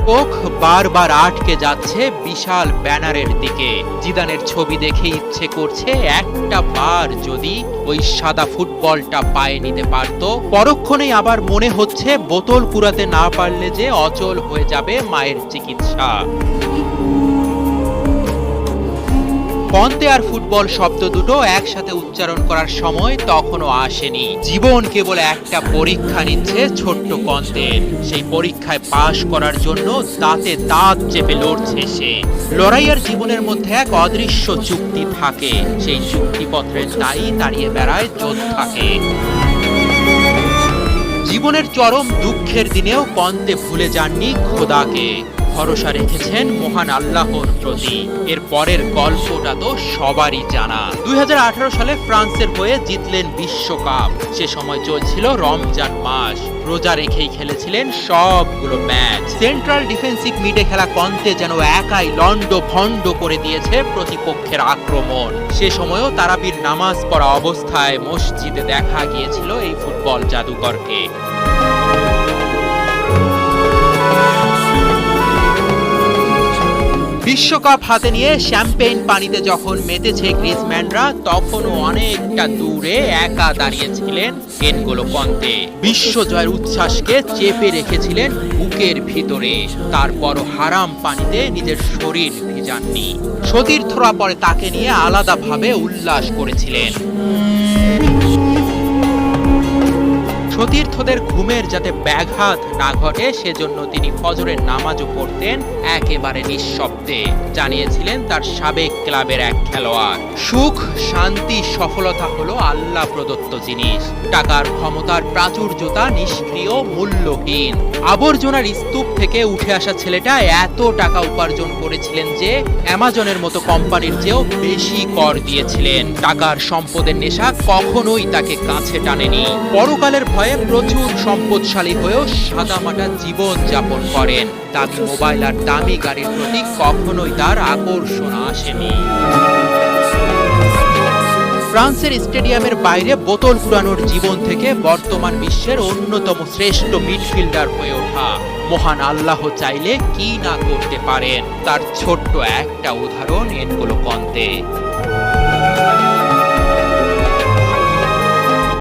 চোখ বারবার আটকে যাচ্ছে বিশাল ব্যানারের দিকে। জিদানের ছবি দেখে ইচ্ছে করছে একটা বার যদি ওই সাদা ফুটবলটা পায়ে নিতে পারত। পরক্ষণেই আবার মনে হচ্ছে বোতল কুড়াতে না পারলে যে অচল হয়ে যাবে মায়ের চিকিৎসা। কন্তে আর ফুটবল শব্দ দুটো একসাথে উচ্চারণ করার সময় তখনও আসেনি। জীবন কেবল একটা পরীক্ষা নিচ্ছে ছোট্ট কন্তের। সেই পরীক্ষায় পাশ করার জন্য দাঁতে দাঁত চেপে লড়ছে সে। লড়াইয়ের জীবনের মধ্যে এক অদৃশ্য চুক্তি থাকে, সেই চুক্তিপত্রের দায়ী দাঁড়িয়ে বেড়ায় যোদ্ধাকে। জীবনের চরম দুঃখের দিনেও কন্তে ভুলে যাননি খোদাকে, ভরসা রেখেছেন মহান আল্লাহর প্রতি। এর পরের গল্পটা তো সবারই জানা। 2018 সালে ফ্রান্সের হয়ে জিতলেন বিশ্বকাপ। সে সময় চলছিল রমজান মাস, রোজা রেখেই খেলেছিলেন সবগুলো ম্যাচ। সেন্ট্রাল ডিফেন্সিভ মিডে খেলা কন্তে যেন একাই লন্ড ভন্ড করে দিয়েছে প্রতিপক্ষের আক্রমণ। সে সময়ও তারাবির নামাজ পড়া অবস্থায় মসজিদে দেখা গিয়েছিল এই ফুটবল জাদুকরকে। বিশ্বকাপ হাতে নিয়ে শ্যাম্পেইন পানিতে যখন মেতেছে গ্রিজম্যানরা, তখনও অনেকটা দূরে একা দাঁড়িয়েছিলেন এনগোলো কন্তে। বিশ্বজয়ের উচ্ছ্বাসকে চেপে রেখেছিলেন বুকের ভিতরে। তারপরও হারাম পানিতে নিজের শরীর ভিজাননি। সতীর্থরা পরে তাকে নিয়ে আলাদাভাবে উল্লাস করেছিলেন। সতীর্থদের ঘুমের যাতে ব্যাঘাত না ঘটে সেজন্য তিনি ফজরের নামাজও পড়তেন একেবারে নিঃশব্দে, জানিয়েছিলেন তার সাবেক ক্লাবের এক খেলোয়াড়। সুখ, শান্তি, সফলতা হলো আল্লাহ প্রদত্ত জিনিস। টাকার ক্ষমতার প্রাচুর্যতা নিষ্ক্রিয়, মূল্যহীন। আবর্জনার স্তূপ থেকে উঠে আসা ছেলেটা এত টাকা উপার্জন করেছিলেন যে অ্যামাজনের মতো কোম্পানির চেয়েও বেশি কর দিয়েছিলেন। টাকার সম্পদের নেশা কখনোই তাকে কাছে টানেনি। পরকালের ভয়ে প্রচুর সম্পদশালী হয়েও সাদামাটা জীবন যাপন করেন। দামি মোবাইল আর দামি গাড়ির প্রতি কখনোই তার আকর্ষণ আসেনি। ফ্রান্সের স্টেডিয়ামের বাইরে বোতল কুড়ানোর জীবন থেকে বর্তমান বিশ্বের অন্যতম শ্রেষ্ঠ মিডফিল্ডার হয়ে ওঠা মহান আল্লাহ চাইলে কি না করতে পারেন, তার ছোট্ট একটা উদাহরণ এনগোলো কন্তে।